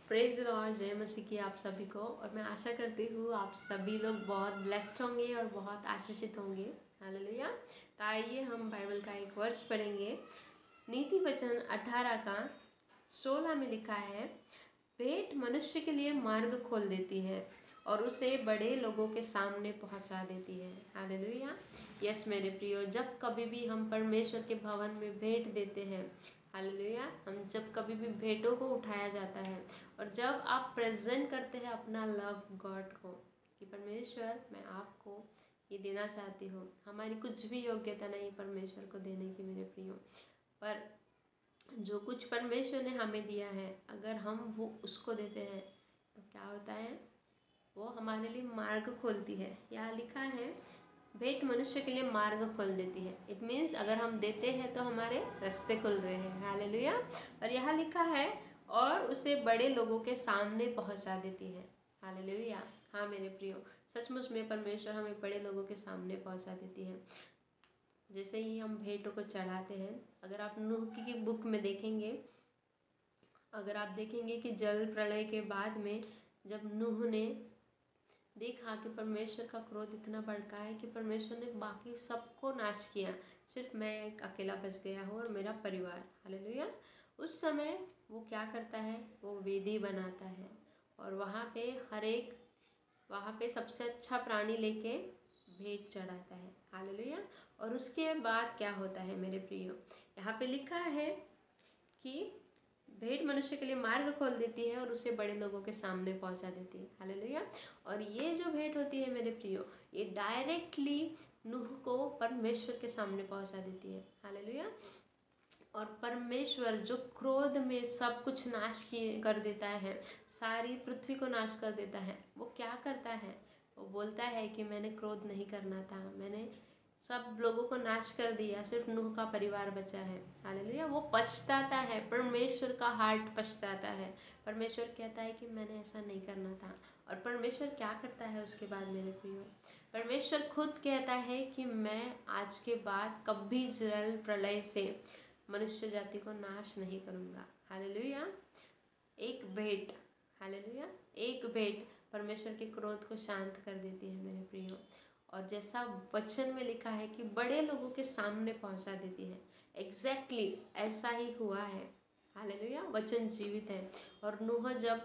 Praise the Lord, जय मसीह की आप सभी को। और मैं आशा करती हूँ आप सभी लोग बहुत ब्लेस्ड होंगे और बहुत आशीषित होंगे। हालेलुया। तो आइए हम बाइबल का एक वर्ष पढ़ेंगे। नीति वचन 18 का 16 में लिखा है, भेंट मनुष्य के लिए मार्ग खोल देती है और उसे बड़े लोगों के सामने पहुंचा देती है। हालेलुया। यस मेरे प्रियो, जब कभी भी हम परमेश्वर के भवन में भेंट देते हैं, हालेलुया, हम जब कभी भी भेंटों को उठाया जाता है और जब आप प्रेजेंट करते हैं अपना लव गॉड को कि परमेश्वर मैं आपको ये देना चाहती हूँ। हमारी कुछ भी योग्यता नहीं परमेश्वर को देने की मेरे प्रियो, पर जो कुछ परमेश्वर ने हमें दिया है अगर हम वो उसको देते हैं तो क्या होता है, वो हमारे लिए मार्ग खोलती है। यहाँ लिखा है भेंट मनुष्य के लिए मार्ग खोल देती है। इट मीन्स अगर हम देते हैं तो हमारे रास्ते खुल रहे हैं। हालेलुया। और यहाँ लिखा है और उसे बड़े लोगों के सामने पहुंचा देती है। हालेलुया। हाँ मेरे प्रियो, सचमुच में परमेश्वर हमें बड़े लोगों के सामने पहुंचा देती है। जैसे ही हम भेंटों को चढ़ाते हैं, अगर आप नूह की बुक में देखेंगे, अगर आप देखेंगे कि जल प्रलय के बाद में जब नूह ने देखा कि परमेश्वर का क्रोध इतना भड़का है कि परमेश्वर ने बाकी सबको नाश किया, सिर्फ मैं एक अकेला बच गया हूँ और मेरा परिवार। हालेलुया। उस समय वो क्या करता है, वो वेदी बनाता है और वहाँ पे सबसे अच्छा प्राणी लेके भेंट चढ़ाता है। हालेलुया। और उसके बाद क्या होता है मेरे प्रियो, यहाँ पे लिखा है कि भेंट मनुष्य के लिए मार्ग खोल देती है और उसे बड़े लोगों के सामने पहुंचा देती है। हालेलुया। और ये जो भेंट होती है मेरे प्रियो, ये डायरेक्टली नूह को परमेश्वर के सामने पहुंचा देती है। हालेलुया। और परमेश्वर जो क्रोध में सब कुछ नाश कर देता है, सारी पृथ्वी को नाश कर देता है, वो क्या करता है, वो बोलता है कि मैंने क्रोध नहीं करना था, मैंने सब लोगों को नाश कर दिया, सिर्फ नूह का परिवार बचा है। हालेलुया। वो पछताता है, परमेश्वर का हार्ट पछताता है। परमेश्वर कहता है कि मैंने ऐसा नहीं करना था। और परमेश्वर क्या करता है उसके बाद मेरे प्रियो, परमेश्वर खुद कहता है कि मैं आज के बाद कभी जल प्रलय से मनुष्य जाति को नाश नहीं करूँगा। हालेलुया। एक भेंट, हालेलुया, एक भेंट परमेश्वर के क्रोध को शांत कर देती है मेरे प्रियो। और जैसा वचन में लिखा है कि बड़े लोगों के सामने पहुंचा देती है, एग्जैक्टली ऐसा ही हुआ है। हालेलुया। वचन जीवित है। और नूह जब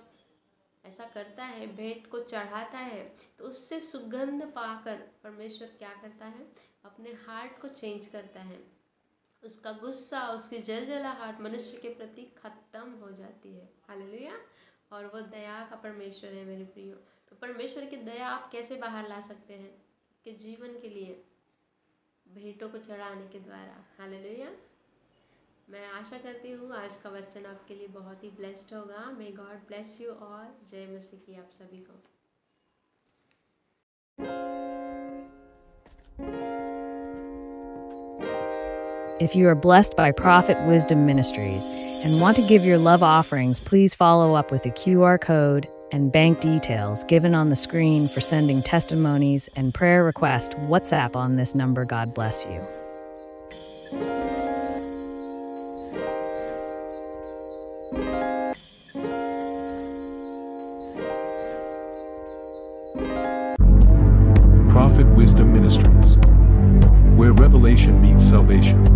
ऐसा करता है, भेंट को चढ़ाता है, तो उससे सुगंध पाकर परमेश्वर क्या करता है, अपने हार्ट को चेंज करता है। उसका गुस्सा, उसकी जलजलाहट मनुष्य के प्रति खत्म हो जाती है। हालेलुया। और वो दया का परमेश्वर है मेरे प्रियो। तो परमेश्वर की दया आप कैसे बाहर ला सकते हैं कि जीवन के लिए भेंटों को चढ़ाने के द्वारा। हालेलुया। मैं आशा करती हूँ आज का वचन आपके लिए बहुत ही ब्लेस्ड होगा। May God bless you all. जय मसीह की आप सभी को। If you are blessed by Prophet Wisdom Ministries and want to give your love offerings, please follow up with the QR code and bank details given on the screen for sending testimonies and prayer request. WhatsApp on this number. God bless you. Prophet Wisdom Ministries, where revelation meets salvation.